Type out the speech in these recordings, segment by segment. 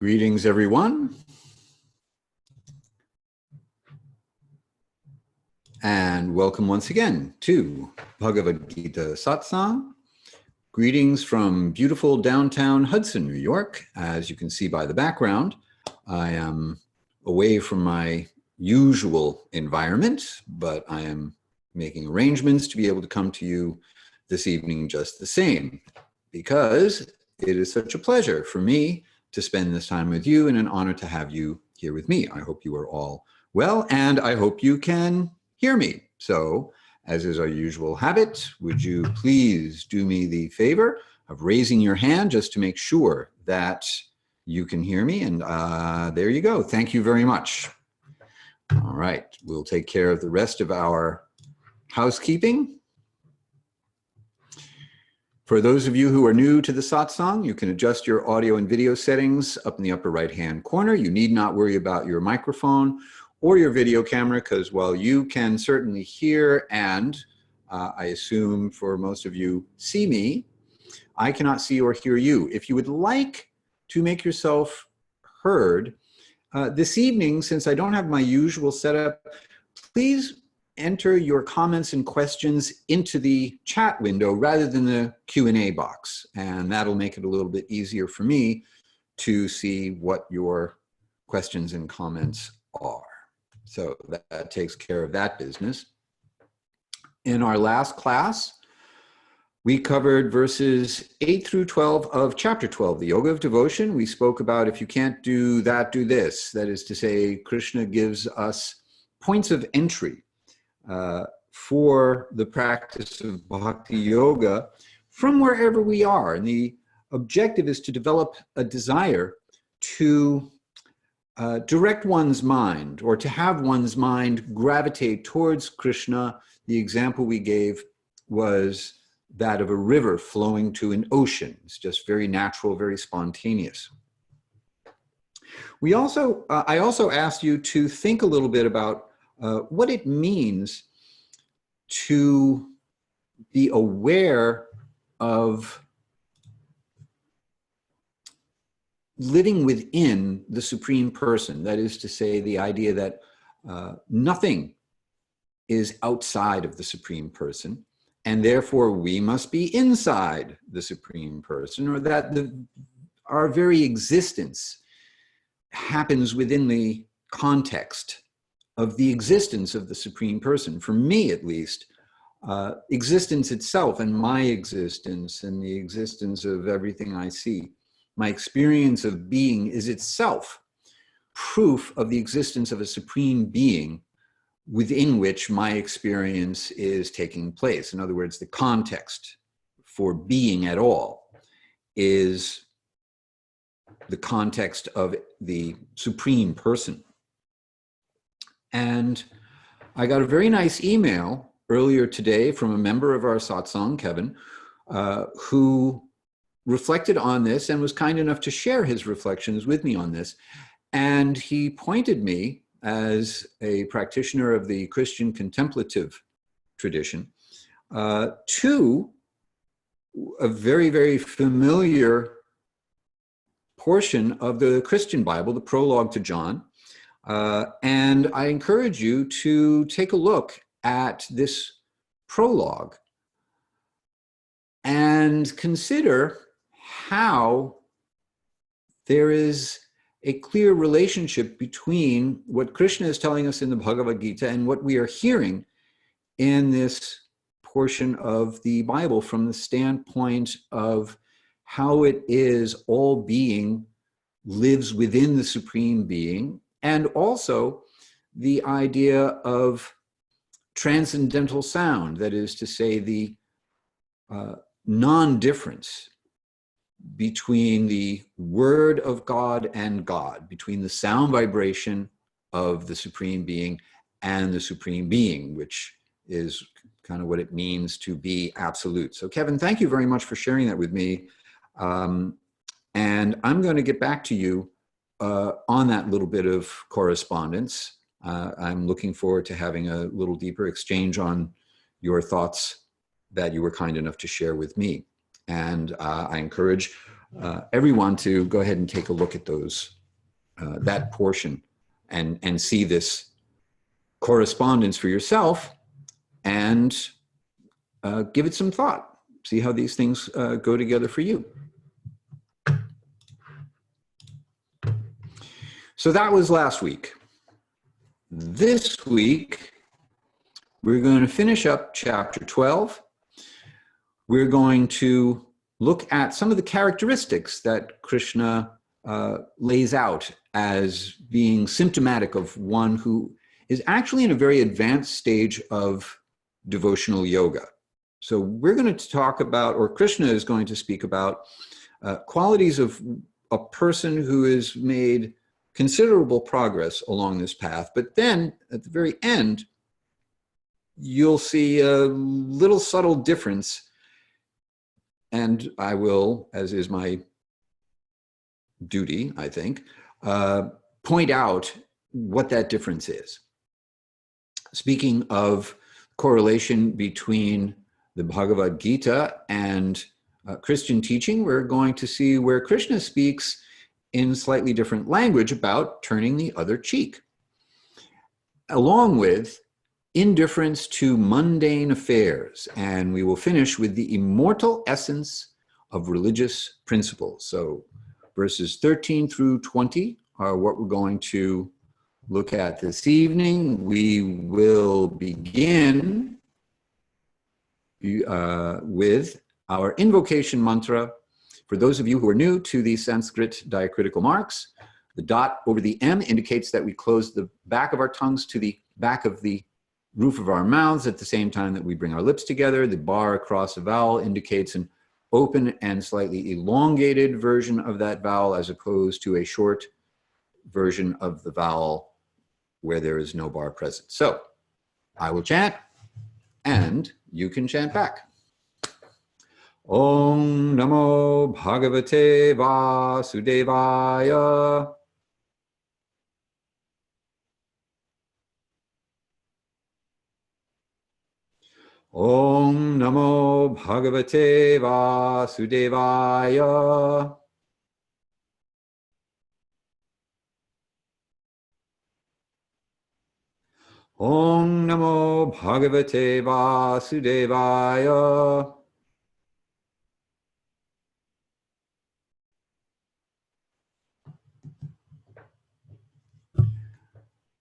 Greetings, everyone. And welcome once again to Bhagavad-gita Satsang. Greetings from beautiful downtown Hudson, New York. As you can see by the background, I am away from my usual environment, but I am making arrangements to be able to come to you this evening just the same, because it is such a pleasure for me to spend this time with you and an honor to have you here with me. I hope you are all well, and I hope you can hear me. So, as is our usual habit, would you please do me the favor of raising your hand just to make sure that you can hear me? And there you go. Thank you very much. All right, we'll take care of the rest of our housekeeping. For those of you who are new to the satsang, you can adjust your audio and video settings up in the upper right-hand corner. You need not worry about your microphone or your video camera, because while you can certainly hear and I assume for most of you see me, I cannot see or hear you. If you would like to make yourself heard this evening, since I don't have my usual setup, please enter your comments and questions into the chat window rather than the Q&A box. And that'll make it a little bit easier for me to see what your questions and comments are. So that takes care of that business. In our last class, we covered verses 8 through 12 of chapter 12, the Yoga of Devotion. We spoke about if you can't do that, do this. That is to say, Krishna gives us points of entry for the practice of bhakti-yoga from wherever we are. And the objective is to develop a desire to direct one's mind, or to have one's mind gravitate towards Krishna. The example we gave was that of a river flowing to an ocean. It's just very natural, very spontaneous. I also asked you to think a little bit about what it means to be aware of living within the Supreme Person. That is to say, the idea that nothing is outside of the Supreme Person, and therefore we must be inside the Supreme Person, or that our very existence happens within the context of the existence of the Supreme Person. For me, at least, existence itself and my existence and the existence of everything I see, my experience of being is itself proof of the existence of a supreme being within which my experience is taking place. In other words, the context for being at all is the context of the Supreme Person. And I got a very nice email earlier today from a member of our satsang, Kevin, who reflected on this and was kind enough to share his reflections with me on this. And he pointed me, as a practitioner of the Christian contemplative tradition, to a very, very familiar portion of the Christian Bible, the prologue to John. And I encourage you to take a look at this prologue and consider how there is a clear relationship between what Krishna is telling us in the Bhagavad-gita and what we are hearing in this portion of the Bible from the standpoint of how it is all being lives within the Supreme Being, and also the idea of transcendental sound, that is to say, the non-difference between the Word of God and God, between the sound vibration of the Supreme Being and the Supreme Being, which is kind of what it means to be absolute. So Kevin, thank you very much for sharing that with me. And I'm going to get back to you on that little bit of correspondence. I'm looking forward to having a little deeper exchange on your thoughts that you were kind enough to share with me. And I encourage everyone to go ahead and take a look at those that portion and see this correspondence for yourself and give it some thought. See how these things go together for you. So that was last week. This week, we're going to finish up chapter 12. We're going to look at some of the characteristics that Krishna lays out as being symptomatic of one who is actually in a very advanced stage of devotional yoga. So we're going to talk about, or Krishna is going to speak about, qualities of a person who has made considerable progress along this path. But then at the very end, you'll see a little subtle difference. And I will, as is my duty, I think, point out what that difference is. Speaking of correlation between the Bhagavad-gita and Christian teaching, we're going to see where Krishna speaks in slightly different language about turning the other cheek, along with indifference to mundane affairs. And we will finish with the immortal essence of religious principles. So verses 13 through 20 are what we're going to look at this evening. We will begin with our invocation mantra. For those of you who are new to the Sanskrit diacritical marks, the dot over the M indicates that we close the back of our tongues to the back of the roof of our mouths at the same time that we bring our lips together. The bar across a vowel indicates an open and slightly elongated version of that vowel, as opposed to a short version of the vowel where there is no bar present. So I will chant and you can chant back. Om Namo Bhagavate Vasudevaya. Om Namo Bhagavate Vasudevaya. Om Namo Bhagavate Vasudevaya.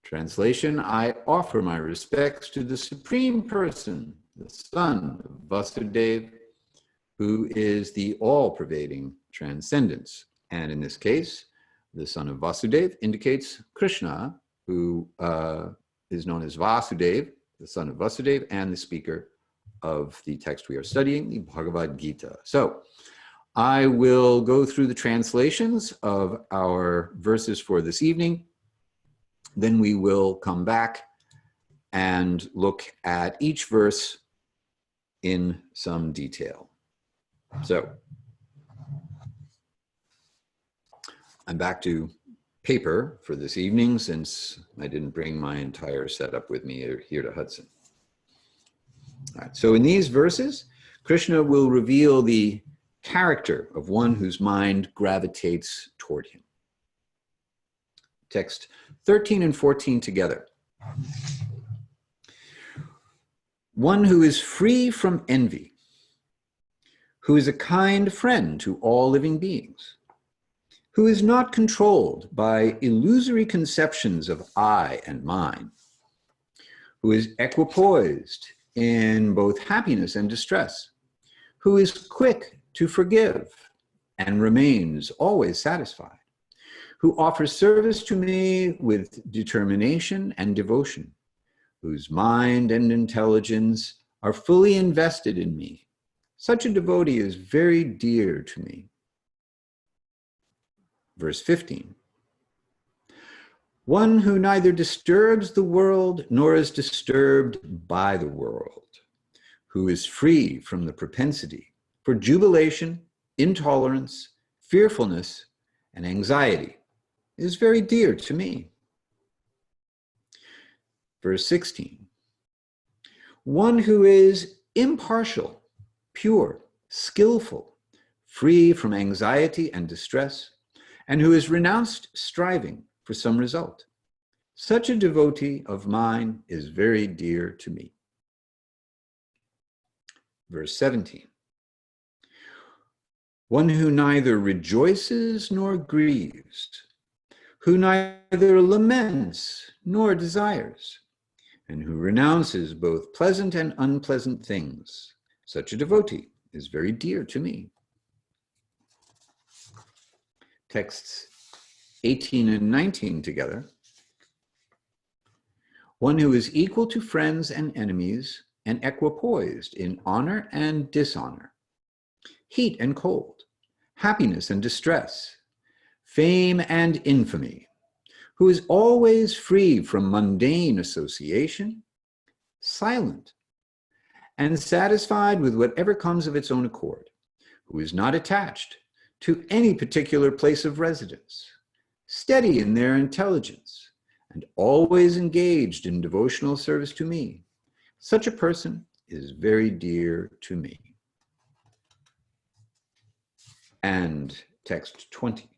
Translation: I offer my respects to the Supreme Person, the Son of Vasudeva, who is the all-pervading transcendence. And in this case, the Son of Vasudeva indicates Krishna, who is known as Vasudeva, the Son of Vasudeva, and the speaker of the text we are studying, the Bhagavad-gita. So I will go through the translations of our verses for this evening. Then we will come back and look at each verse in some detail. So I'm back to paper for this evening, since I didn't bring my entire setup with me here to Hudson. All right, so in these verses, Krishna will reveal the character of one whose mind gravitates toward him. Text 13 and 14 together. One who is free from envy, who is a kind friend to all living beings, who is not controlled by illusory conceptions of I and mine, who is equipoised in both happiness and distress, who is quick to forgive and remains always satisfied, who offers service to me with determination and devotion, whose mind and intelligence are fully invested in me. Such a devotee is very dear to me. Verse 15. One who neither disturbs the world nor is disturbed by the world, who is free from the propensity for jubilation, intolerance, fearfulness, and anxiety, is very dear to me. Verse 16. One who is impartial, pure, skillful, free from anxiety and distress, and who has renounced striving for some result. Such a devotee of mine is very dear to me. Verse 17. One who neither rejoices nor grieves, who neither laments nor desires, and who renounces both pleasant and unpleasant things. Such a devotee is very dear to me. Texts 18 and 19 together. One who is equal to friends and enemies and equipoised in honor and dishonor, heat and cold, happiness and distress, fame and infamy, who is always free from mundane association, silent, and satisfied with whatever comes of its own accord, who is not attached to any particular place of residence, steady in their intelligence, and always engaged in devotional service to me. Such a person is very dear to me. And text 20.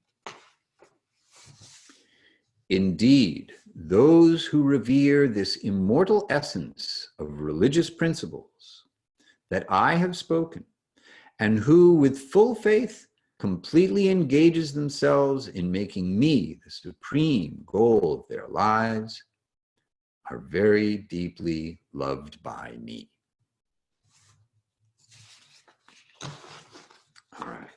Indeed, those who revere this immortal essence of religious principles that I have spoken, and who with full faith completely engages themselves in making me the supreme goal of their lives, are very deeply loved by me. All right.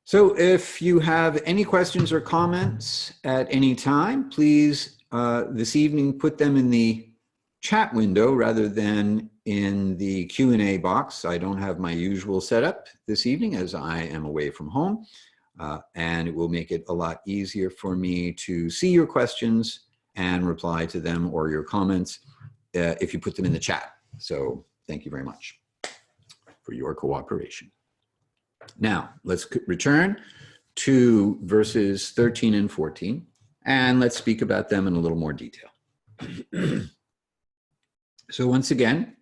So if you have any questions or comments at any time, please this evening put them in the chat window rather than in the Q&A box. I don't have my usual setup this evening as I am away from home, and it will make it a lot easier for me to see your questions and reply to them or your comments if you put them in the chat. So thank you very much for your cooperation. Now, let's return to verses 13 and 14, and let's speak about them in a little more detail. So once again,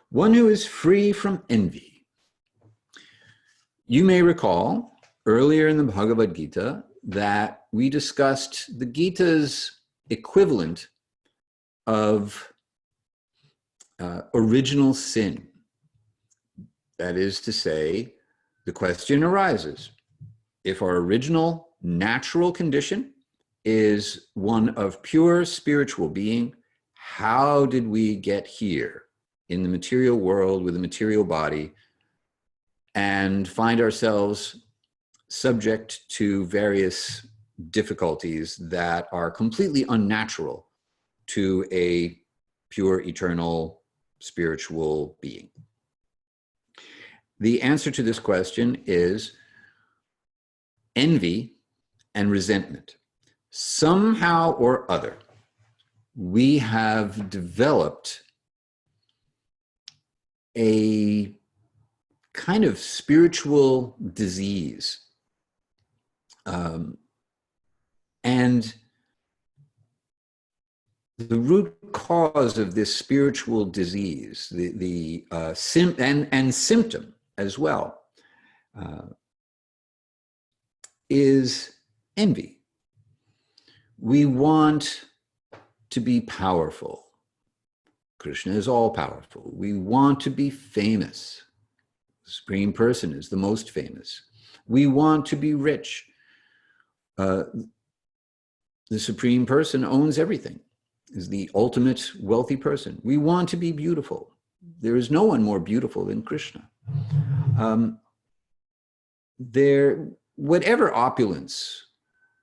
one who is free from envy. You may recall earlier in the Bhagavad-gita that we discussed the Gita's equivalent of original sin. That is to say, the question arises, if our original natural condition is one of pure spiritual being, how did we get here in the material world with a material body and find ourselves subject to various difficulties that are completely unnatural to a pure, eternal, spiritual being? The answer to this question is envy and resentment. Somehow or other, we have developed a kind of spiritual disease. And the root cause of this spiritual disease, the symptom as well, is envy. We want to be powerful. Krishna is all powerful. We want to be famous. The Supreme Person is the most famous. We want to be rich. The Supreme Person owns everything, is the ultimate wealthy person. We want to be beautiful. There is no one more beautiful than Krishna. Whatever opulence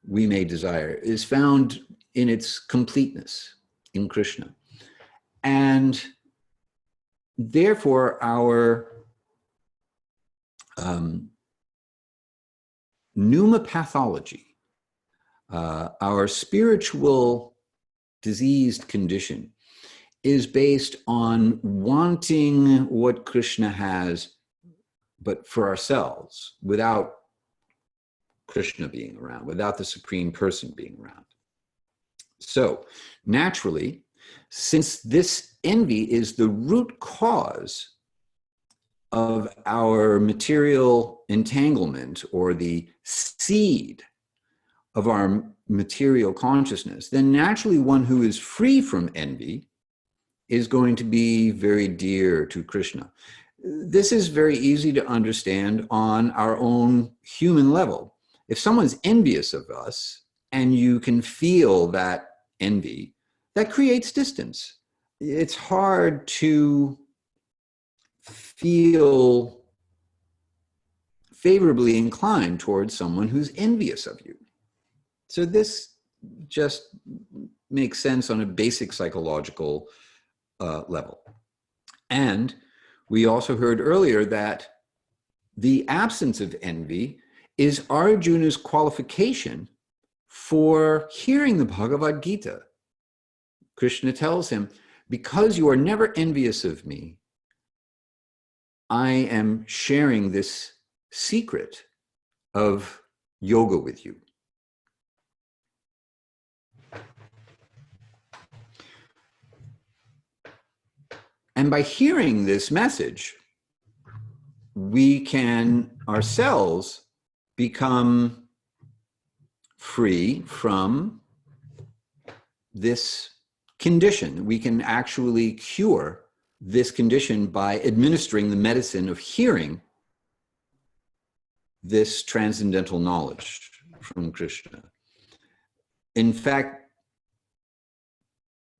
we may desire is found in its completeness in Krishna. And therefore our pneumopathology, our spiritual diseased condition, is based on wanting what Krishna has, but for ourselves, without Krishna being around, without the Supreme Person being around. So naturally, since this envy is the root cause of our material entanglement, or the seed of our material consciousness, then naturally one who is free from envy is going to be very dear to Krishna. This is very easy to understand on our own human level. If someone's envious of us and you can feel that envy, that creates distance. It's hard to feel favorably inclined towards someone who's envious of you. So this just makes sense on a basic psychological level. And we also heard earlier that the absence of envy is Arjuna's qualification for hearing the Bhagavad-gita. Krishna tells him, because you are never envious of me, I am sharing this secret of yoga with you. And by hearing this message, we can ourselves become free from this condition. We can actually cure this condition by administering the medicine of hearing this transcendental knowledge from Krishna. In fact,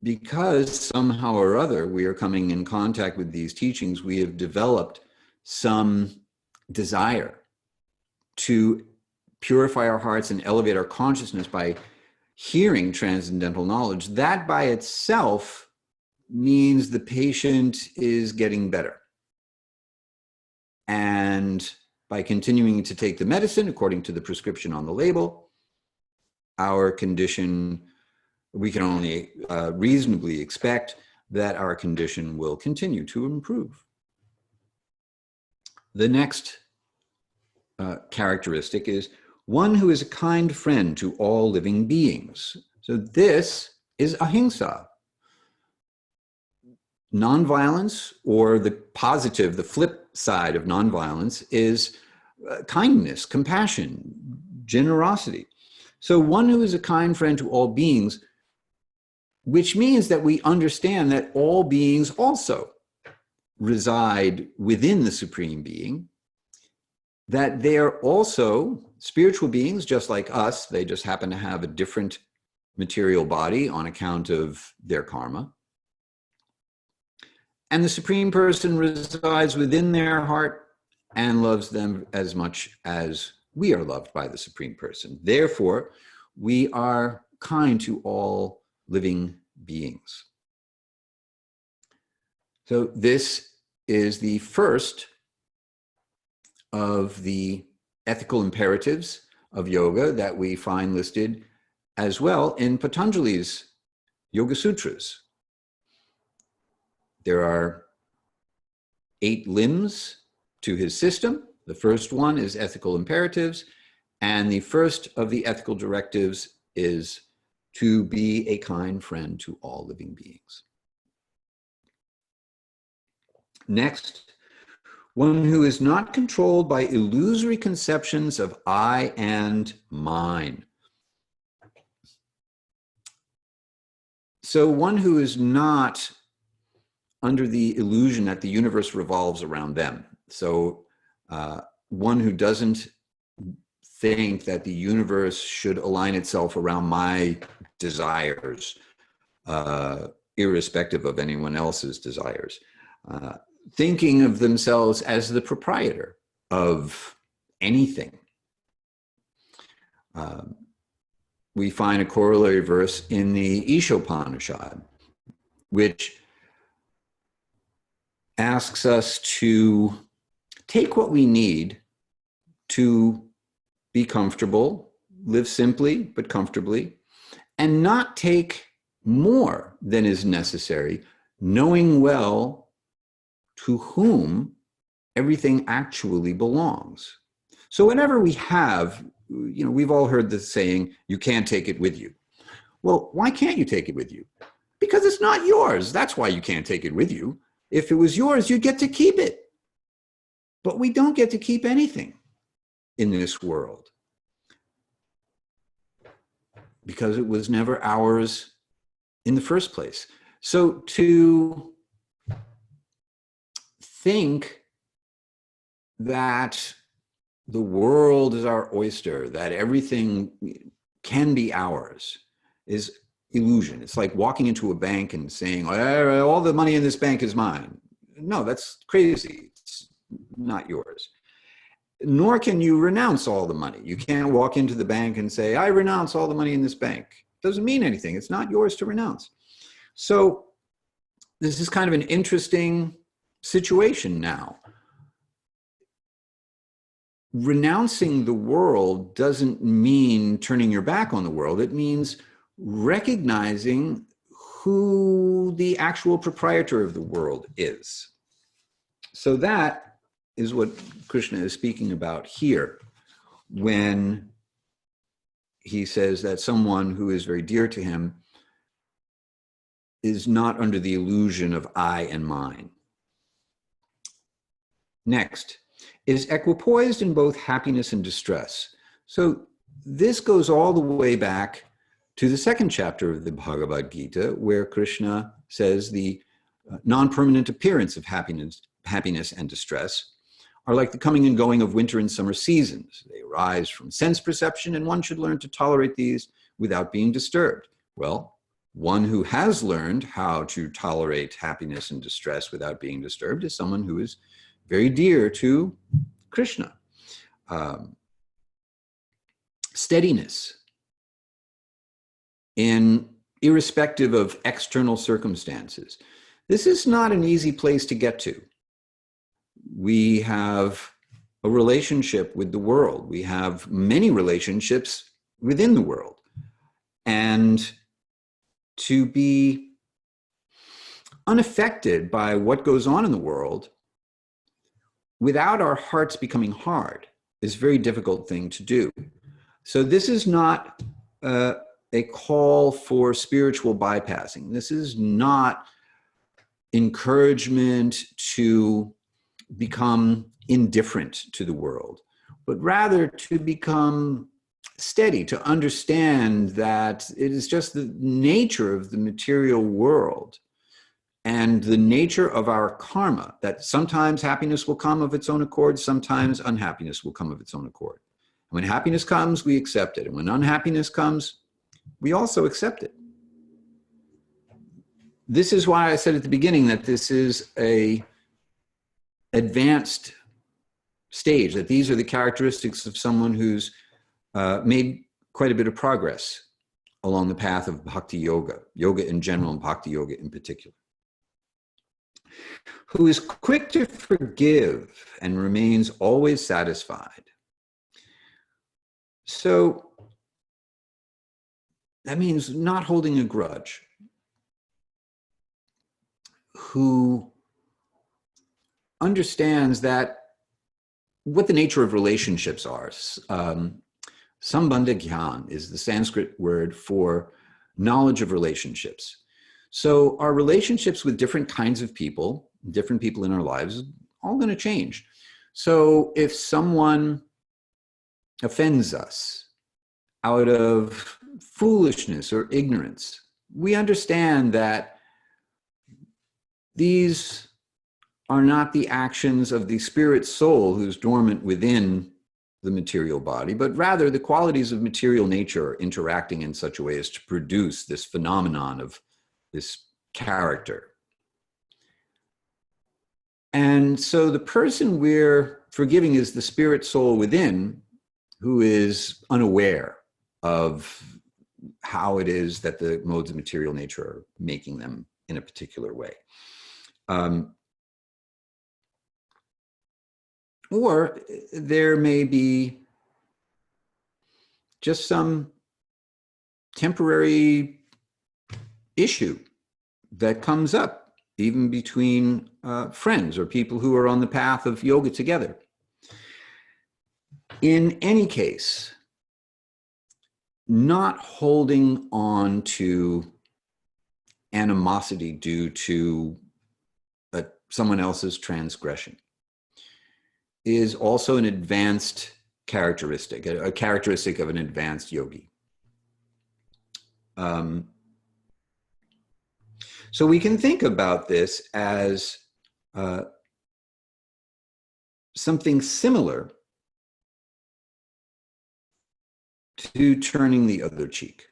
because somehow or other we are coming in contact with these teachings, we have developed some desire to purify our hearts and elevate our consciousness by hearing transcendental knowledge. That by itself means the patient is getting better. And by continuing to take the medicine according to the prescription on the label, our condition, we can only reasonably expect that our condition will continue to improve. The next characteristic is one who is a kind friend to all living beings. So this is ahimsa. Nonviolence, or the positive, the flip side of nonviolence, is kindness, compassion, generosity. So one who is a kind friend to all beings, which means that we understand that all beings also reside within the Supreme Being, that they are also spiritual beings just like us. They just happen to have a different material body on account of their karma. And the Supreme Person resides within their heart and loves them as much as we are loved by the Supreme Person. Therefore, we are kind to all living beings. So this is the first of the ethical imperatives of yoga that we find listed as well in Patanjali's Yoga Sutras. There are 8 limbs to his system. The first one is ethical imperatives, and the first of the ethical directives is to be a kind friend to all living beings. Next, one who is not controlled by illusory conceptions of I and mine. So one who is not under the illusion that the universe revolves around them. So one who doesn't think that the universe should align itself around my desires, irrespective of anyone else's desires. Thinking of themselves as the proprietor of anything. We find a corollary verse in the Ishopanishad, which asks us to take what we need to be comfortable, live simply but comfortably, and not take more than is necessary, knowing well to whom everything actually belongs. So whatever we have, we've all heard the saying, you can't take it with you. Well, why can't you take it with you? Because it's not yours. That's why you can't take it with you. If it was yours, you'd get to keep it. But we don't get to keep anything in this world because it was never ours in the first place. So to think that the world is our oyster, that everything can be ours, is illusion. It's like walking into a bank and saying, all the money in this bank is mine. No, that's crazy. It's not yours. Nor can you renounce all the money. You can't walk into the bank and say, I renounce all the money in this bank. It doesn't mean anything. It's not yours to renounce. So this is kind of an interesting situation now. Renouncing the world doesn't mean turning your back on the world. It means recognizing who the actual proprietor of the world is. So that is what Krishna is speaking about here when he says that someone who is very dear to him is not under the illusion of I and mine. Next, is equipoised in both happiness and distress. So this goes all the way back to the second chapter of the Bhagavad-gita, where Krishna says the non-permanent appearance of happiness and distress are like the coming and going of winter and summer seasons. They arise from sense perception, and one should learn to tolerate these without being disturbed. Well, one who has learned how to tolerate happiness and distress without being disturbed is someone who is very dear to Krishna. Steadiness irrespective of external circumstances. This is not an easy place to get to. We have a relationship with the world. We have many relationships within the world. And to be unaffected by what goes on in the world without our hearts becoming hard is a very difficult thing to do. So this is not a call for spiritual bypassing. This is not encouragement to become indifferent to the world, but rather to become steady, to understand that it is just the nature of the material world and the nature of our karma, that sometimes happiness will come of its own accord, sometimes unhappiness will come of its own accord. When happiness comes, we accept it. And when unhappiness comes, we also accept it. This is why I said at the beginning that this is an advanced stage, that these are the characteristics of someone who's made quite a bit of progress along the path of bhakti-yoga, yoga in general and bhakti-yoga in particular. Who is quick to forgive and remains always satisfied. So that means not holding a grudge. Who understands that what the nature of relationships are. Sambandha Gyan is the Sanskrit word for knowledge of relationships. So our relationships with different kinds of people, different people in our lives, are all going to change. So if someone offends us out of foolishness or ignorance, we understand that these are not the actions of the spirit soul who's dormant within the material body, but rather the qualities of material nature are interacting in such a way as to produce this phenomenon of this character. And so the person we're forgiving is the spirit soul within, who is unaware of how it is that the modes of material nature are making them in a particular way. Or there may be just some temporary issue that comes up, even between friends or people who are on the path of yoga together. In any case, not holding on to animosity due to someone else's transgression is also an advanced characteristic, a characteristic of an advanced yogi. So we can think about this as something similar to turning the other cheek.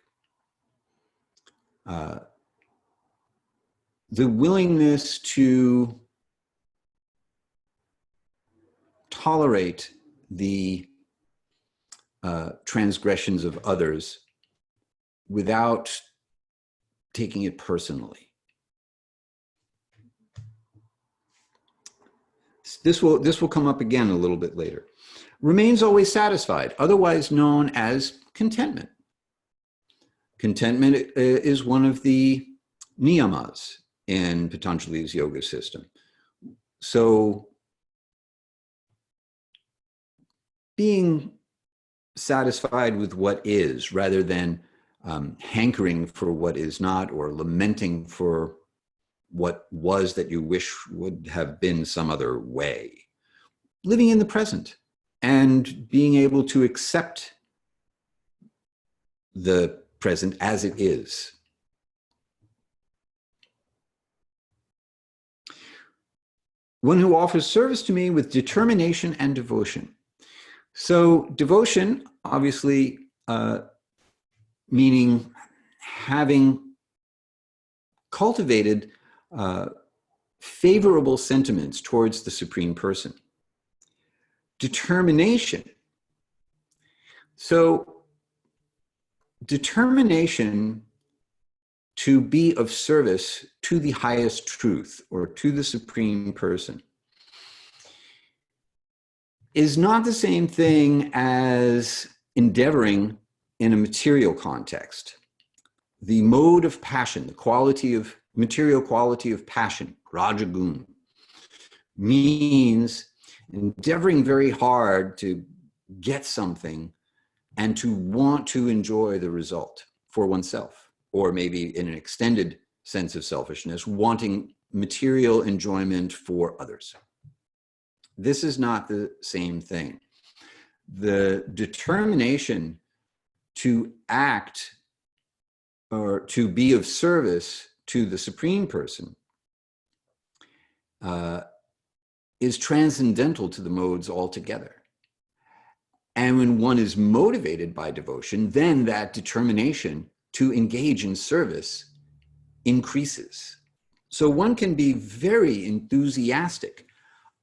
The willingness to tolerate the transgressions of others without taking it personally. This will come up again a little bit later. Remains always satisfied, otherwise known as contentment. Contentment is one of the niyamas in Patanjali's yoga system. So being satisfied with what is, rather than hankering for what is not, or lamenting for what was that you wish would have been some other way. Living in the present and being able to accept the present as it is. One who offers service to me with determination and devotion. So devotion, obviously, meaning having cultivated favorable sentiments towards the Supreme Person. Determination. So determination to be of service to the highest truth or to the Supreme Person is not the same thing as endeavoring in a material context. The mode of passion, the quality of material quality of passion, rajagun, means endeavoring very hard to get something and to want to enjoy the result for oneself, or maybe in an extended sense of selfishness, wanting material enjoyment for others. This is not the same thing. The determination to act or to be of service to the Supreme Person is transcendental to the modes altogether. And when one is motivated by devotion, then that determination to engage in service increases. So one can be very enthusiastic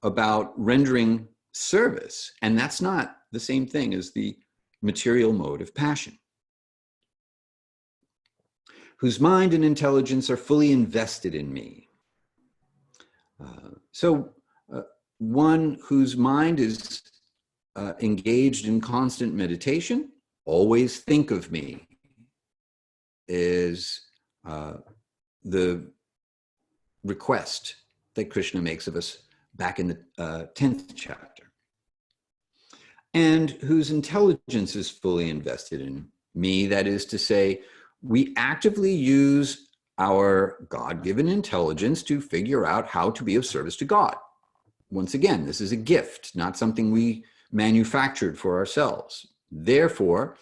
about rendering service, and that's not the same thing as the material mode of passion. Whose mind and intelligence are fully invested in me. One whose mind is engaged in constant meditation, always think of me, is the request that Krishna makes of us back in the 10th chapter. And whose intelligence is fully invested in me, that is to say, we actively use our God-given intelligence to figure out how to be of service to God. Once again, this is a gift, not something we manufactured for ourselves. Therefore,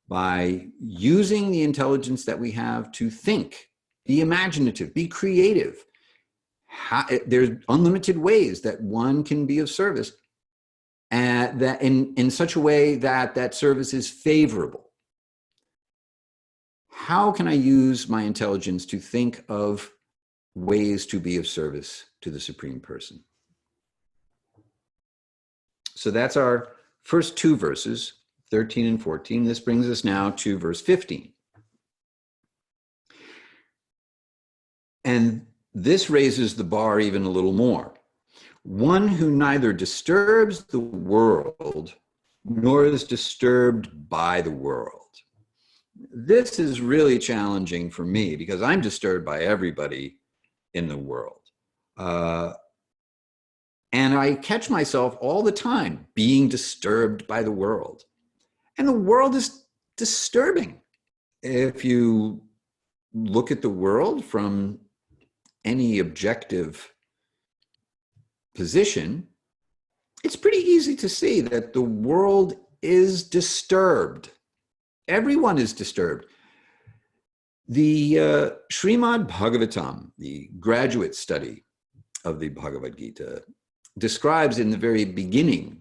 by using the intelligence that we have to think, be imaginative, be creative, there's unlimited ways that one can be of service, and that in such a way that that service is favorable. How can I use my intelligence to think of ways to be of service to the Supreme Person? So that's our first two verses, 13 and 14. This brings us now to verse 15. And this raises the bar even a little more. One who neither disturbs the world nor is disturbed by the world. This is really challenging for me because I'm disturbed by everybody in the world. And I catch myself all the time being disturbed by the world. And the world is disturbing. If you look at the world from any objective position, it's pretty easy to see that the world is disturbed. Everyone is disturbed. The Srimad Bhagavatam, the graduate study of the Bhagavad-gita, describes in the very beginning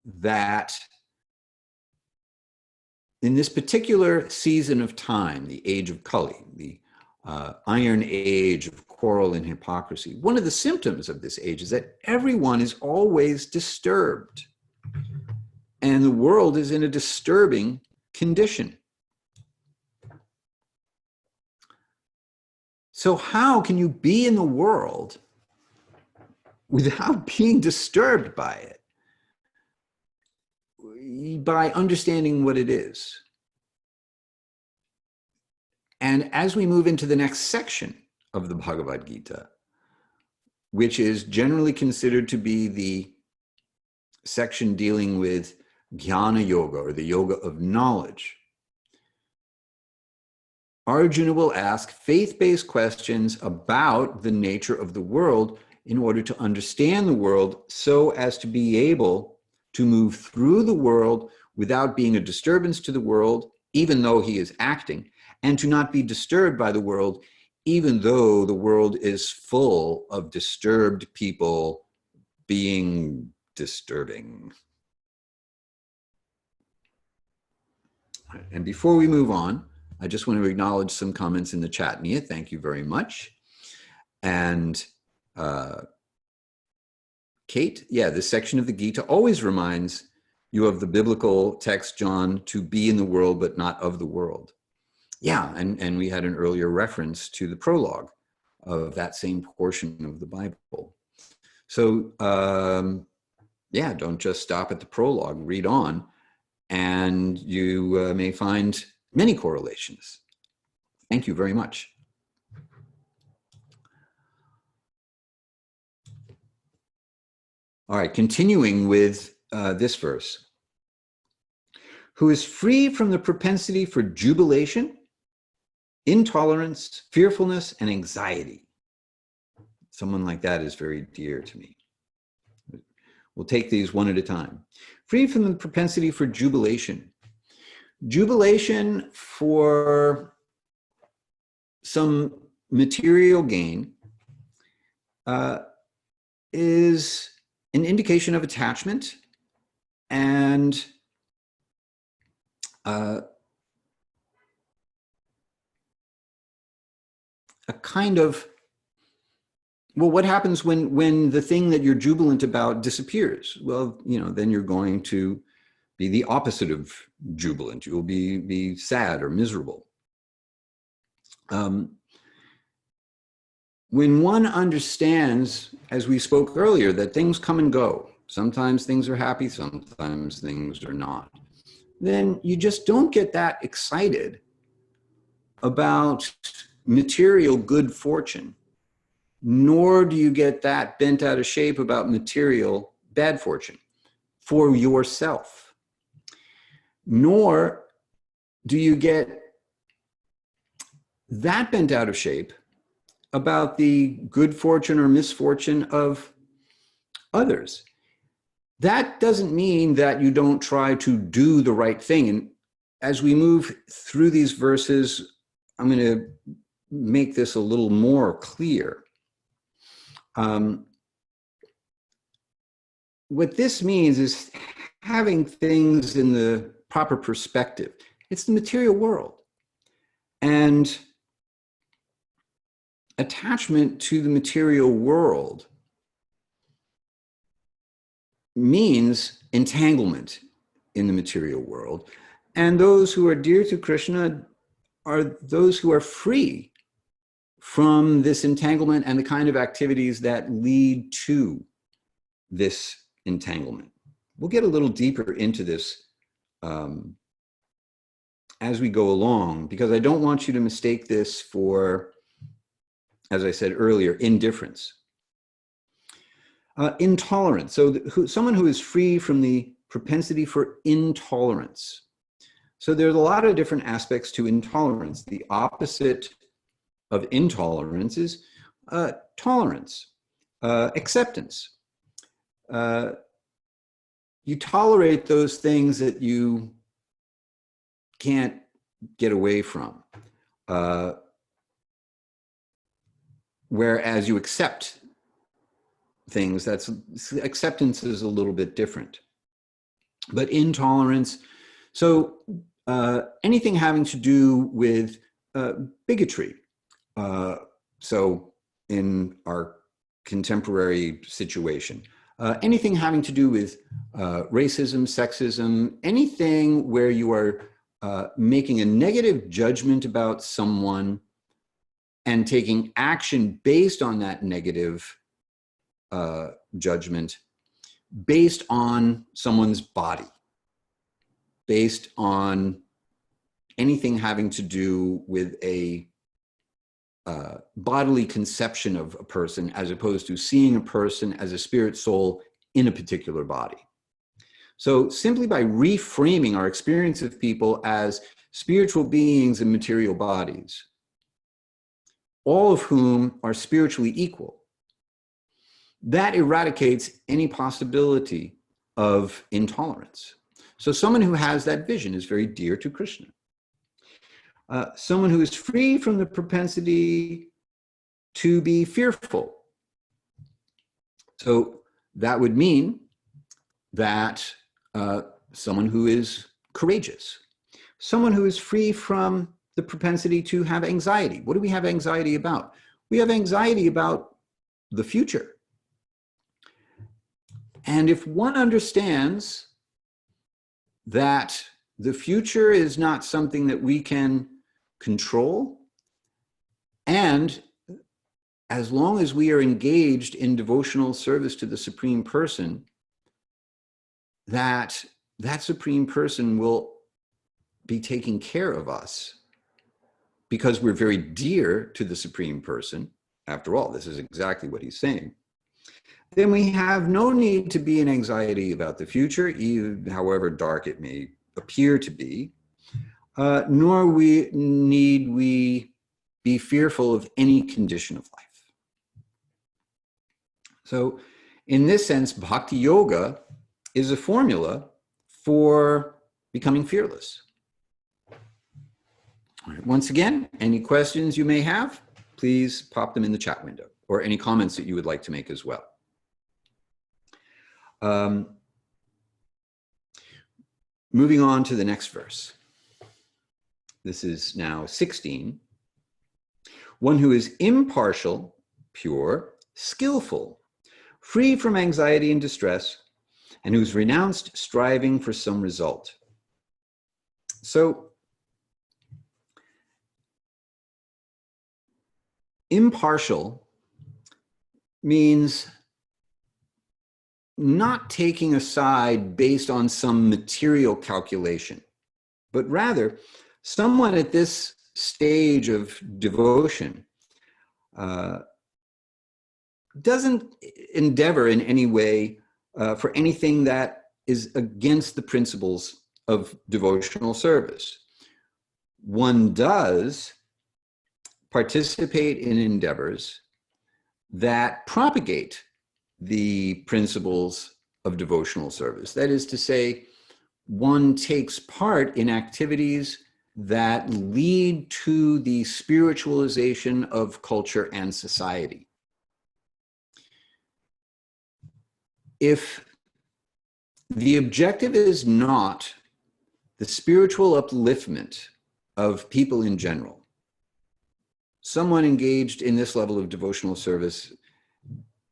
that in this particular season of time, the age of Kali, the iron age of quarrel and hypocrisy, one of the symptoms of this age is that everyone is always disturbed. And the world is in a disturbing condition. So how can you be in the world without being disturbed by it? By understanding what it is. And as we move into the next section of the Bhagavad Gita, which is generally considered to be the section dealing with jnana yoga, or the yoga of knowledge, Arjuna will ask faith-based questions about the nature of the world in order to understand the world so as to be able to move through the world without being a disturbance to the world, even though he is acting, and to not be disturbed by the world, even though the world is full of disturbed people being disturbing. And before we move on, I just want to acknowledge some comments in the chat. Nia, thank you very much. And Kate, yeah, this section of the Gita always reminds you of the biblical text, John, to be in the world, but not of the world. Yeah, and we had an earlier reference to the prologue of that same portion of the Bible. So, yeah, don't just stop at the prologue, read on, and you may find many correlations. Thank you very much. All right, continuing with this verse. Who is free from the propensity for jubilation, intolerance, fearfulness, and anxiety. Someone like that is very dear to me. We'll take these one at a time. Free from the propensity for jubilation. Jubilation for some material gain is an indication of attachment and a kind of, well, what happens when the thing that you're jubilant about disappears? Well, you know, then you're going to be the opposite of jubilant. You'll be sad or miserable. When one understands, as we spoke earlier, that things come and go, sometimes things are happy, sometimes things are not, then you just don't get that excited about material good fortune, nor do you get that bent out of shape about material bad fortune for yourself, nor do you get that bent out of shape about the good fortune or misfortune of others. That doesn't mean that you don't try to do the right thing. And as we move through these verses, I'm going to make this a little more clear. What this means is having things in the proper perspective. It's the material world. And attachment to the material world means entanglement in the material world. And those who are dear to Krishna are those who are free from this entanglement and the kind of activities that lead to this entanglement. We'll get a little deeper into this as we go along, because I don't want you to mistake this for, as I said earlier, indifference. Intolerance. So someone who is free from the propensity for intolerance. So there's a lot of different aspects to intolerance. The opposite of intolerance is tolerance, acceptance. you tolerate those things that you can't get away from. Whereas you accept things, acceptance is a little bit different. But intolerance, so anything having to do with bigotry. So in our contemporary situation, anything having to do with racism, sexism, anything where you are making a negative judgment about someone and taking action based on that negative judgment, based on someone's body, based on anything having to do with a bodily conception of a person, as opposed to seeing a person as a spirit soul in a particular body. So simply by reframing our experience of people as spiritual beings in material bodies, all of whom are spiritually equal, that eradicates any possibility of intolerance. So someone who has that vision is very dear to Krishna. Someone who is free from the propensity to be fearful. So that would mean that someone who is courageous, someone who is free from the propensity to have anxiety. What do we have anxiety about? We have anxiety about the future. And if one understands that the future is not something that we can control, and as long as we are engaged in devotional service to the Supreme Person, that Supreme Person will be taking care of us because we're very dear to the Supreme Person. After all, this is exactly what he's saying. Then we have no need to be in anxiety about the future, even however dark it may appear to be, nor need we be fearful of any condition of life. So in this sense, bhakti-yoga is a formula for becoming fearless. All right, once again, any questions you may have, please pop them in the chat window, or any comments that you would like to make as well. Moving on to the next verse. This is now 16. One who is impartial, pure, skillful, free from anxiety and distress, and who's renounced striving for some result. So, impartial means not taking a side based on some material calculation, but rather someone at this stage of devotion doesn't endeavor in any way for anything that is against the principles of devotional service. One does participate in endeavors that propagate the principles of devotional service. That is to say, one takes part in activities that lead to the spiritualization of culture and society. If the objective is not the spiritual upliftment of people in general, someone engaged in this level of devotional service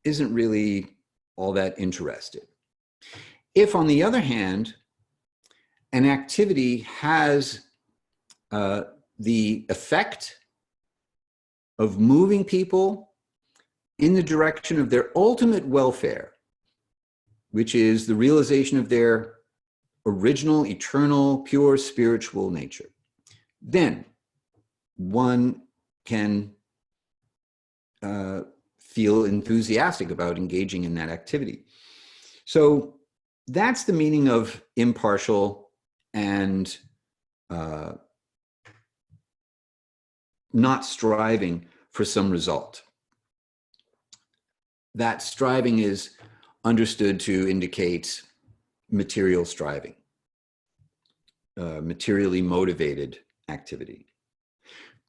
isn't really all that interested. If, on the other hand, an activity has the effect of moving people in the direction of their ultimate welfare, which is the realization of their original, eternal, pure spiritual nature, then one can feel enthusiastic about engaging in that activity. So that's the meaning of impartial and not striving for some result. That striving is understood to indicate material striving, materially motivated activity.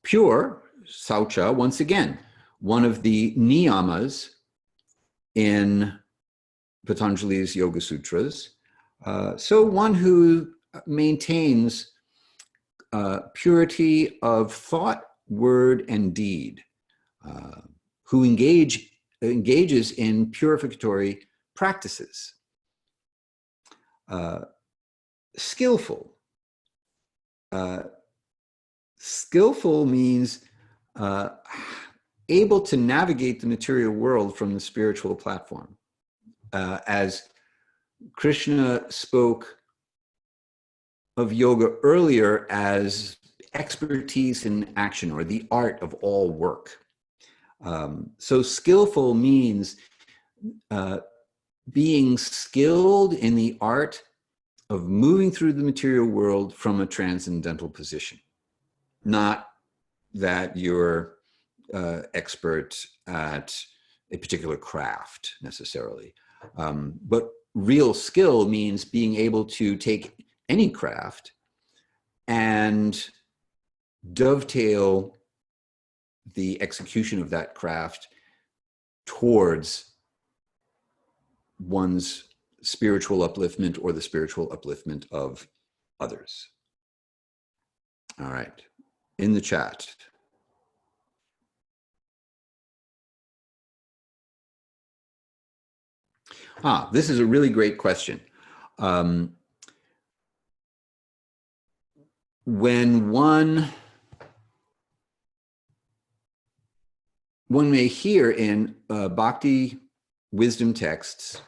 Pure, saucha, once again, one of the niyamas in Patanjali's Yoga Sutras. So one who maintains purity of thought, word, and deed, who engages in purificatory practices. Skillful. Skillful means able to navigate the material world from the spiritual platform. As Krishna spoke of yoga earlier as expertise in action, or the art of all work. So skillful means being skilled in the art of moving through the material world from a transcendental position. Not that you're expert at a particular craft necessarily, but real skill means being able to take any craft and dovetail the execution of that craft towards one's spiritual upliftment or the spiritual upliftment of others. All right, in the chat. This is a really great question. When one may hear in bhakti wisdom texts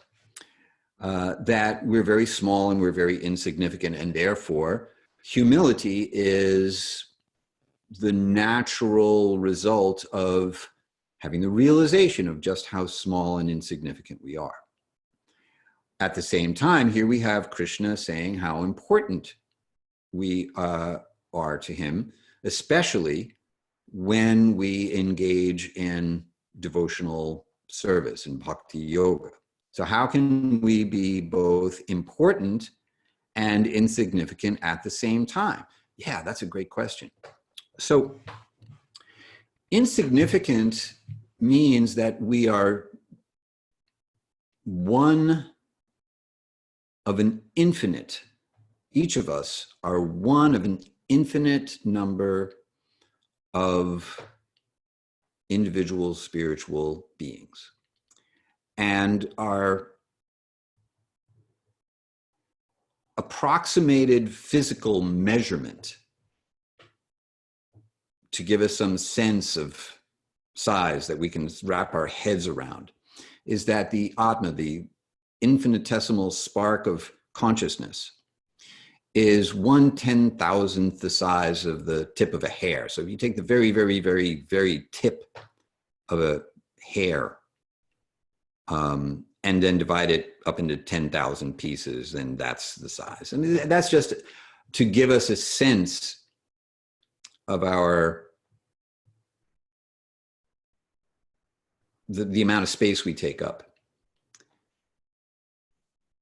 that we're very small and we're very insignificant, and therefore humility is the natural result of having the realization of just how small and insignificant we are. At the same time, here we have Krishna saying how important we are to him, especially when we engage in devotional service and bhakti-yoga. So how can we be both important and insignificant at the same time? Yeah, that's a great question. So insignificant means that we are one of an infinite. Each of us are one of an infinite number of individual spiritual beings. And our approximated physical measurement to give us some sense of size that we can wrap our heads around is that the Atma, the infinitesimal spark of consciousness, is 1/10,000th the size of the tip of a hair. So if you take the very, very, very, very tip of a hair and then divide it up into 10,000 pieces, then that's the size. And that's just to give us a sense of our, the amount of space we take up.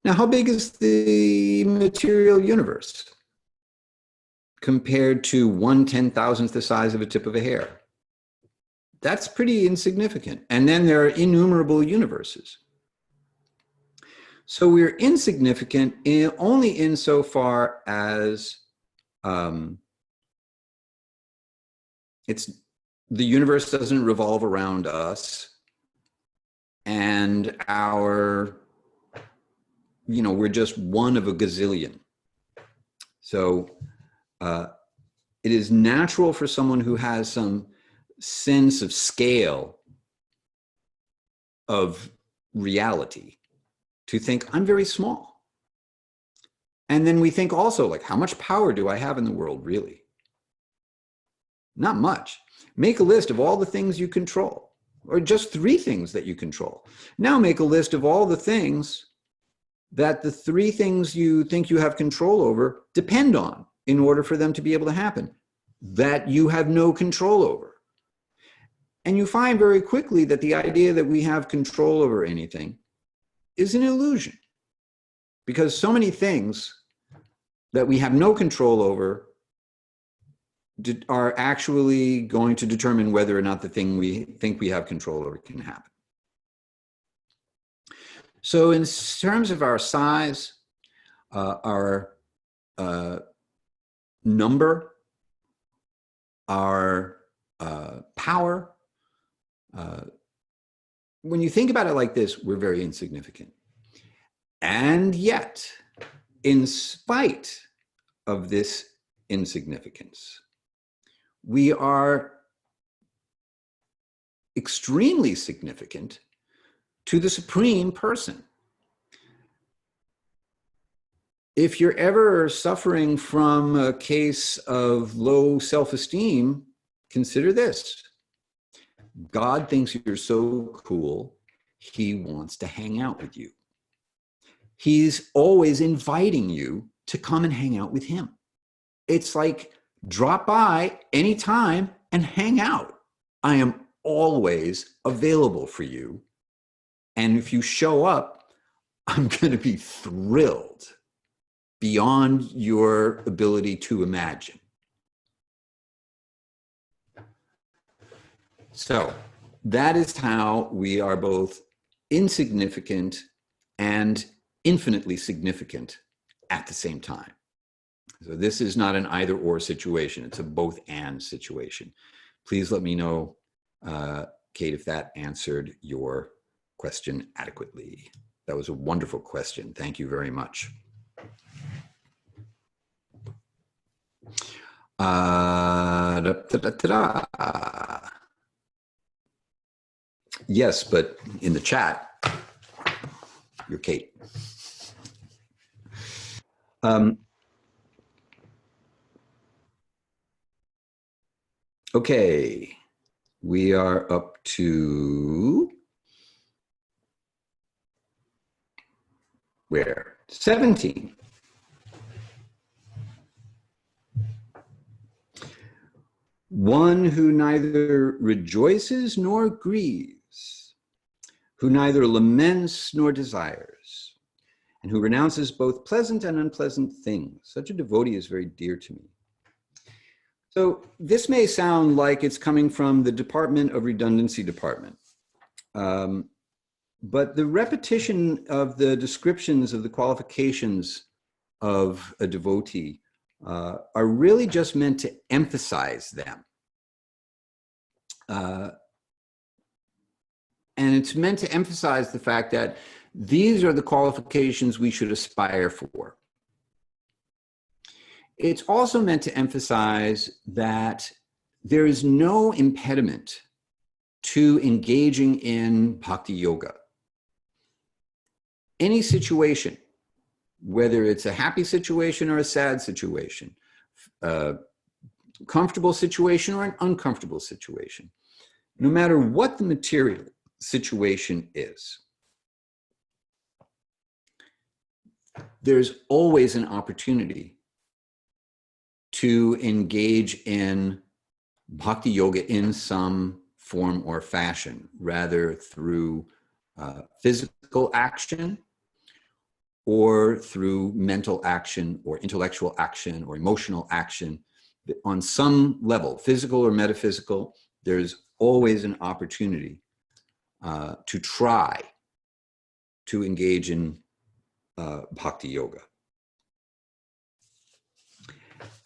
Now, how big is the material universe compared to 1/10,000th the size of a tip of a hair? That's pretty insignificant. And then there are innumerable universes. So we're insignificant only insofar as the universe doesn't revolve around us, and we're just one of a gazillion. So it is natural for someone who has some sense of scale of reality to think, I'm very small. And then we think also, like, how much power do I have in the world, really? Not much. Make a list of all the things you control, or just 3 things that you control. Now make a list of all the things that the 3 things you think you have control over depend on in order for them to be able to happen, that you have no control over. And you find very quickly that the idea that we have control over anything is an illusion, because so many things that we have no control over are actually going to determine whether or not the thing we think we have control over can happen. So in terms of our size, our number, our power, when you think about it like this, we're very insignificant. And yet, in spite of this insignificance, we are extremely significant to the Supreme Person. If you're ever suffering from a case of low self-esteem, consider this. God thinks you're so cool, he wants to hang out with you. He's always inviting you to come and hang out with him. It's like, drop by anytime and hang out. I am always available for you. And if you show up, I'm going to be thrilled beyond your ability to imagine. So that is how we are both insignificant and infinitely significant at the same time. So this is not an either or situation. It's a both and situation. Please let me know, Kate, if that answered your question adequately. That was a wonderful question. Thank you very much. Yes, but in the chat, you're Kate. Okay, we are up to where? 17. One who neither rejoices nor grieves, who neither laments nor desires, and who renounces both pleasant and unpleasant things. Such a devotee is very dear to me. So this may sound like it's coming from the Department of Redundancy Department. But the repetition of the descriptions of the qualifications of a devotee are really just meant to emphasize them. And it's meant to emphasize the fact that these are the qualifications we should aspire for. It's also meant to emphasize that there is no impediment to engaging in bhakti-yoga. Any situation, whether it's a happy situation or a sad situation, a comfortable situation or an uncomfortable situation, no matter what the material situation is, there's always an opportunity to engage in bhakti yoga in some form or fashion, rather through physical action or through mental action or intellectual action or emotional action. On some level, physical or metaphysical, there's always an opportunity to try to engage in bhakti yoga.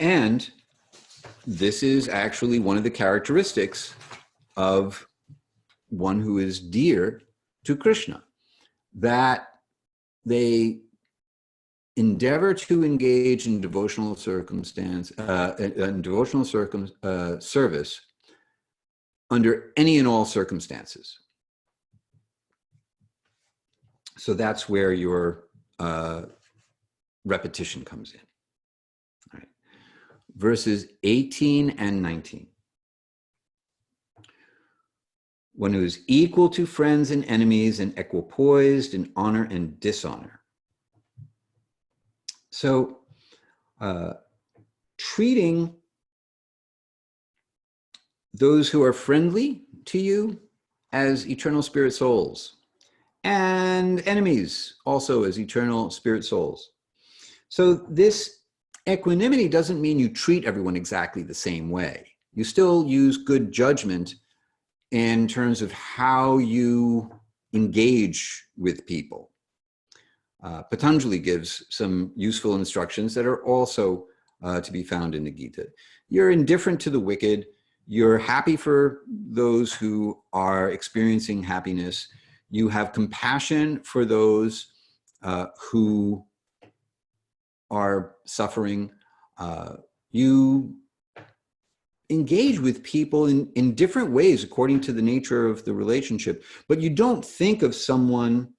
And this is actually one of the characteristics of one who is dear to Krishna, that they endeavor to engage in devotional circumstance, service under any and all circumstances. So that's where your repetition comes in. All right. Verses 18 and 19. One who is equal to friends and enemies and equipoised in honor and dishonor. So treating those who are friendly to you as eternal spirit souls, and enemies also as eternal spirit souls. So this equanimity doesn't mean you treat everyone exactly the same way. You still use good judgment in terms of how you engage with people. Patanjali gives some useful instructions that are also to be found in the Gita. You're indifferent to the wicked. You're happy for those who are experiencing happiness. You have compassion for those who are suffering. You engage with people in different ways according to the nature of the relationship, but you don't think of someone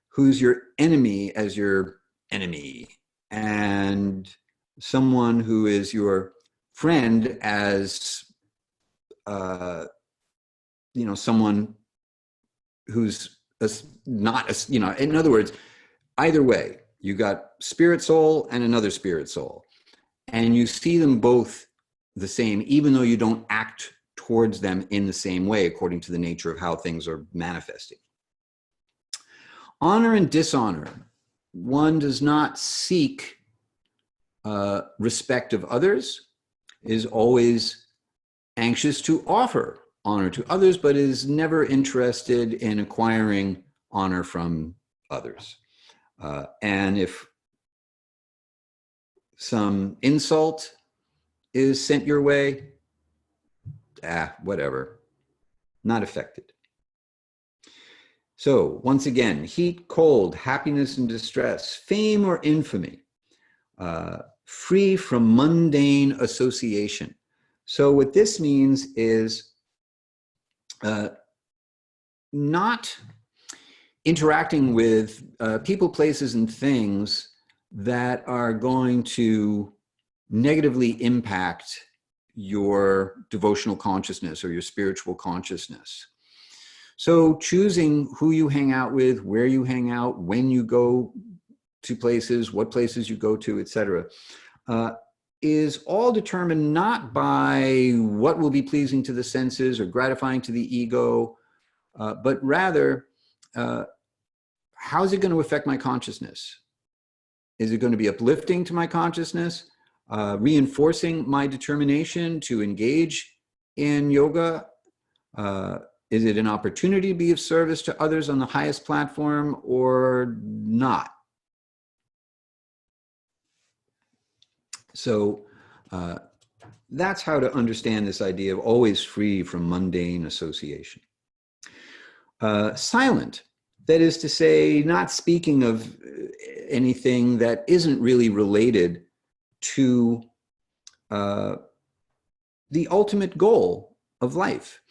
who's your enemy as your enemy, and someone who is your friend as someone who's not, in other words, either way, you got spirit soul and another spirit soul, and you see them both the same, even though you don't act towards them in the same way according to the nature of how things are manifesting. Honor and dishonor. One does not seek respect of others, is always anxious to offer honor to others, but is never interested in acquiring honor from others. And if some insult is sent your way, whatever, not affected. So once again, heat, cold, happiness and distress, fame or infamy, free from mundane association. So what this means is not interacting with people, places, and things that are going to negatively impact your devotional consciousness or your spiritual consciousness. So choosing who you hang out with, where you hang out, when you go to places, what places you go to, etc., is all determined not by what will be pleasing to the senses or gratifying to the ego, but rather, how is it going to affect my consciousness? Is it going to be uplifting to my consciousness, reinforcing my determination to engage in yoga? Is it an opportunity to be of service to others on the highest platform or not? So that's how to understand this idea of always free from mundane association. Silent, that is to say, not speaking of anything that isn't really related to the ultimate goal of life.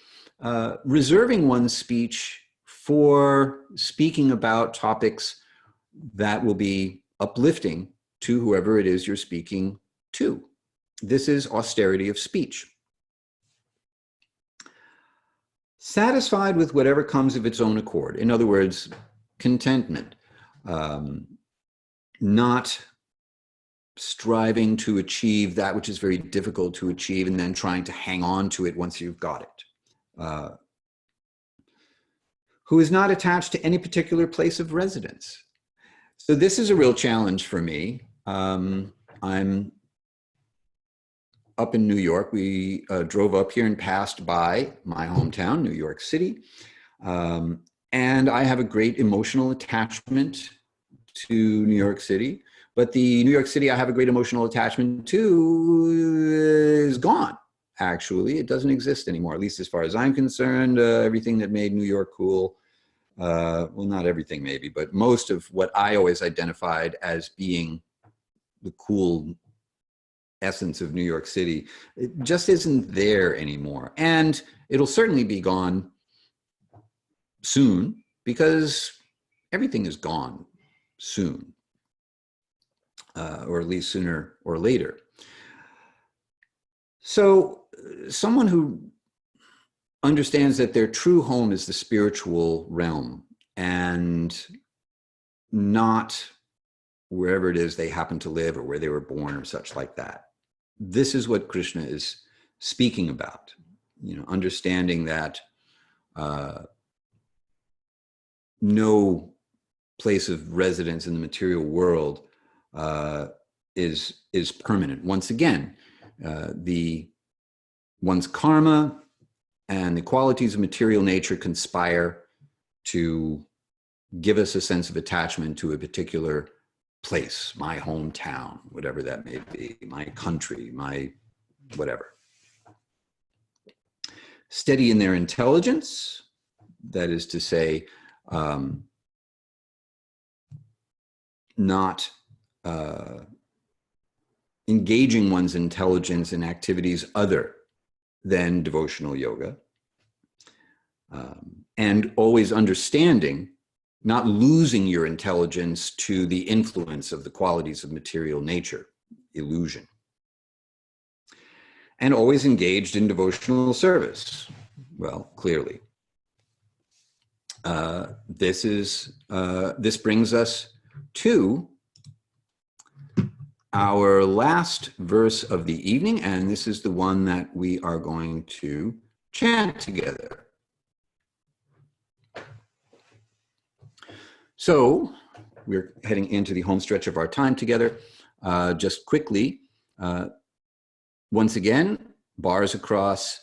Reserving one's speech for speaking about topics that will be uplifting to whoever it is you're speaking to. This is austerity of speech. Satisfied with whatever comes of its own accord. In other words, contentment. Not striving to achieve that which is very difficult to achieve and then trying to hang on to it once you've got it. Who is not attached to any particular place of residence. So this is a real challenge for me. I'm up in New York. We drove up here and passed by my hometown, New York City. And I have a great emotional attachment to New York City. But the New York City I have a great emotional attachment to is gone, actually. It doesn't exist anymore, at least as far as I'm concerned. Everything that made New York cool, well, not everything maybe, but most of what I always identified as being the cool essence of New York City, it just isn't there anymore. And it'll certainly be gone soon because everything is gone soon. Or at least sooner or later. So someone who understands that their true home is the spiritual realm and not wherever it is they happen to live or where they were born or such like that. This is what Krishna is speaking about, understanding that no place of residence in the material world is permanent. Once again, one's karma and the qualities of material nature conspire to give us a sense of attachment to a particular place, my hometown, whatever that may be, my country, my whatever. Steady in their intelligence, that is to say, not engaging one's intelligence in activities other than devotional yoga, and always understanding, not losing your intelligence to the influence of the qualities of material nature, illusion. And always engaged in devotional service. Well, clearly. This brings us to our last verse of the evening, and this is the one that we are going to chant together. So we're heading into the home stretch of our time together. Just quickly, once again, bars across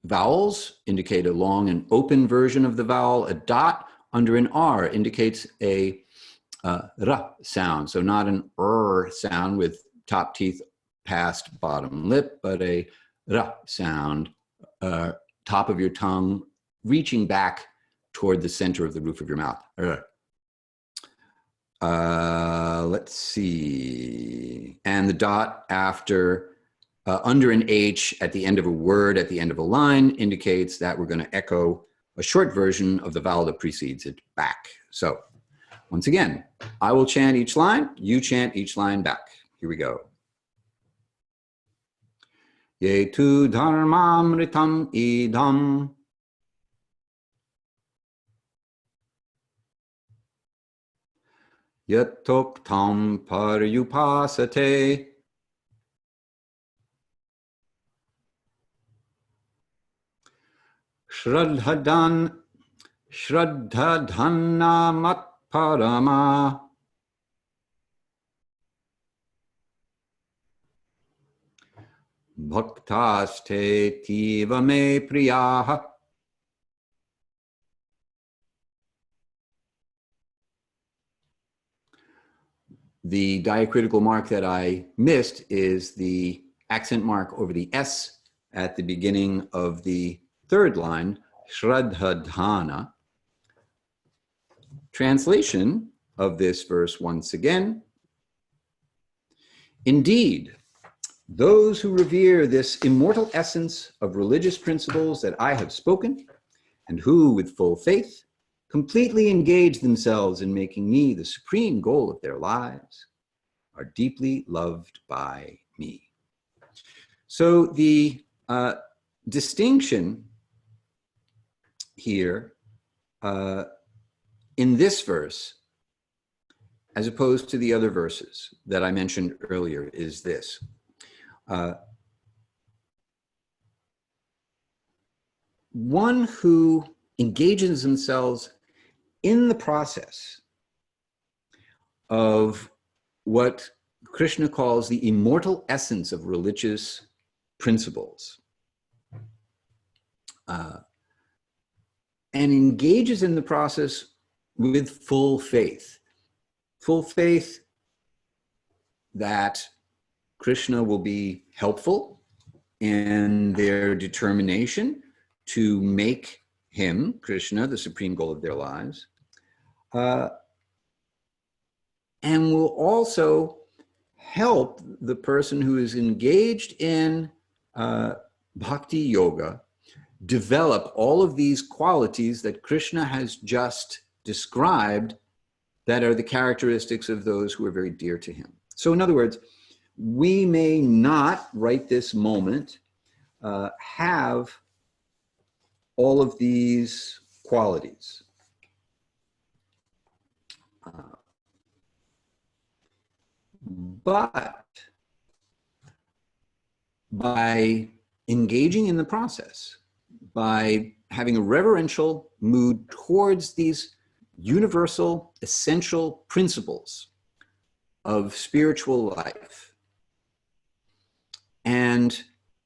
vowels indicate a long and open version of the vowel. A dot under an R indicates a R sound, so not an R sound with top teeth past bottom lip, but a R sound, top of your tongue reaching back toward the center of the roof of your mouth. R. Let's see. And the dot after, under an H at the end of a word, at the end of a line, indicates that we're going to echo a short version of the vowel that precedes it back. So once again, I will chant each line, you chant each line back. Here we go. Ye tu dharmamritam idam yatoktam paryupasate shraddhadhanna matparama bhaktaste tiva me priyaha. The diacritical mark that I missed is the accent mark over the S at the beginning of the third line, Shraddhadhana. Translation of this verse once again. Indeed, those who revere this immortal essence of religious principles that I have spoken, and who, with full faith, completely engage themselves in making me the supreme goal of their lives, are deeply loved by me. So the distinction here in this verse, as opposed to the other verses that I mentioned earlier, is this. One who engages themselves in the process of what Krishna calls the immortal essence of religious principles, and engages in the process with full faith that Krishna will be helpful in their determination to make him, Krishna, the supreme goal of their lives, and will also help the person who is engaged in bhakti yoga develop all of these qualities that Krishna has just described that are the characteristics of those who are very dear to him. So in other words, we may not, right this moment, have all of these qualities. But by engaging in the process, by having a reverential mood towards these universal, essential principles of spiritual life. And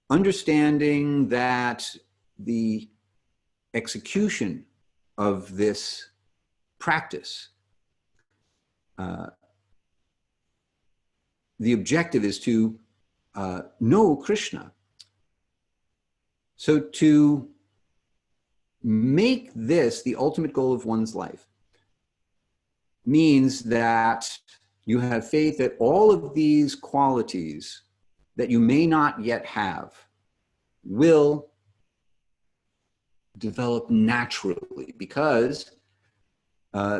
understanding that the execution of this practice, the objective is to know Krishna. So to make this the ultimate goal of one's life means that you have faith that all of these qualities that you may not yet have will develop naturally, because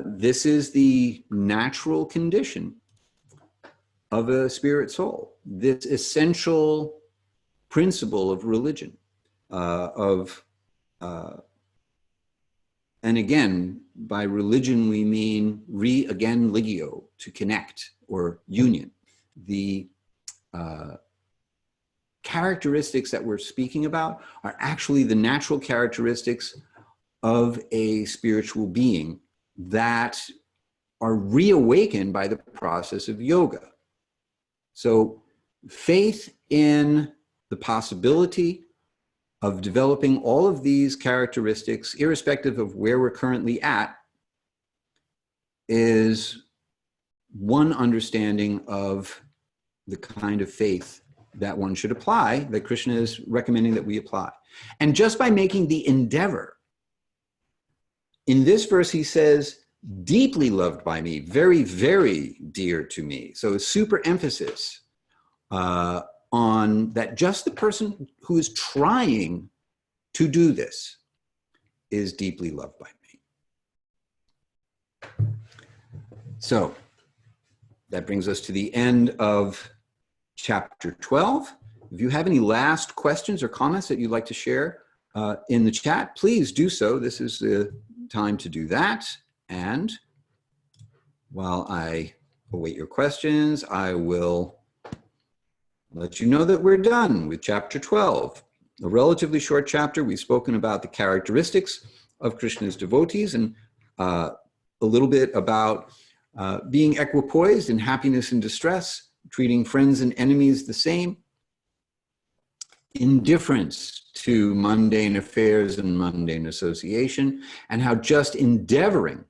this is the natural condition of a spirit soul, this essential principle of religion, and again, by religion we mean ligio, to connect or union. The characteristics that we're speaking about are actually the natural characteristics of a spiritual being that are reawakened by the process of yoga. So faith in the possibility of developing all of these characteristics, irrespective of where we're currently at, is one understanding of the kind of faith that one should apply, that Krishna is recommending that we apply. And just by making the endeavor, in this verse he says, deeply loved by me, very, very dear to me. So a super emphasis on that just the person who is trying to do this is deeply loved by me. So that brings us to the end of chapter 12. If you have any last questions or comments that you'd like to share in the chat, please do so. This is the time to do that. And while I await your questions, I will let you know that we're done with chapter 12. A relatively short chapter. We've spoken about the characteristics of Krishna's devotees and a little bit about being equipoised in happiness and distress, treating friends and enemies the same, indifference to mundane affairs and mundane association, and how just endeavoring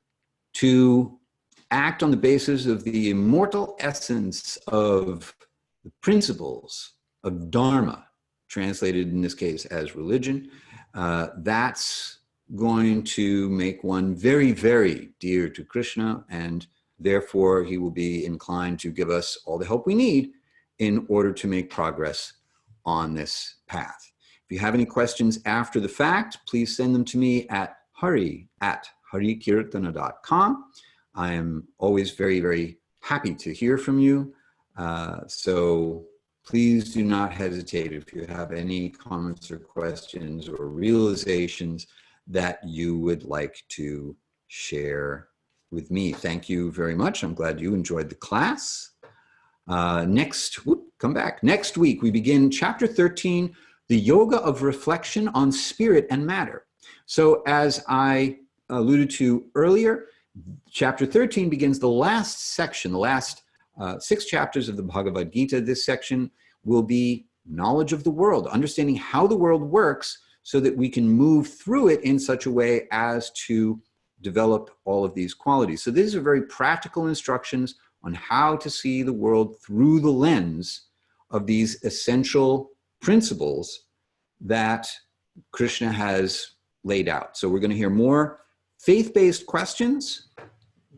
to act on the basis of the immortal essence of the principles of Dharma, translated in this case as religion, that's going to make one very, very dear to Krishna, and therefore he will be inclined to give us all the help we need in order to make progress on this path. If you have any questions after the fact, please send them to me at hari@hari-kirtana.com. I am always very, very happy to hear from you. So please do not hesitate if you have any comments or questions or realizations that you would like to share with me. Thank you very much. I'm glad you enjoyed the class. Next week, we begin chapter 13, the yoga of reflection on spirit and matter. So as I alluded to earlier, chapter 13 begins the last section, the last 6 chapters of the Bhagavad-gita. This section will be knowledge of the world, understanding how the world works so that we can move through it in such a way as to develop all of these qualities. So these are very practical instructions on how to see the world through the lens of these essential principles that Krishna has laid out. So we're going to hear more faith-based questions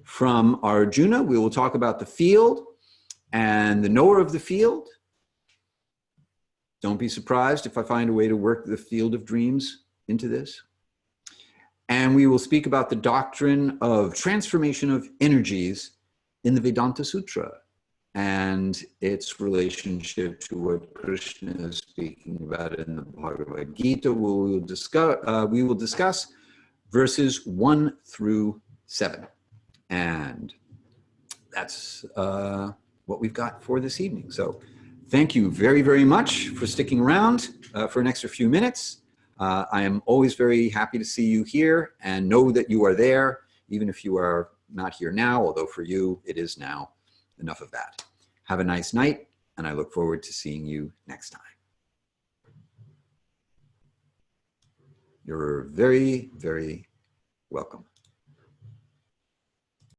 from Arjuna. We will talk about the field and the knower of the field. Don't be surprised if I find a way to work the field of dreams into this. And we will speak about the doctrine of transformation of energies in the Vedanta Sutra and its relationship to what Krishna is speaking about in the Bhagavad-gita. We will discuss verses 1 through 7. And that's what we've got for this evening. So thank you very, very much for sticking around for an extra few minutes. I am always very happy to see you here and know that you are there. even if you are not here now, although for you it is now. Enough of that. Have a nice night, and I look forward to seeing you next time. You're very, very welcome.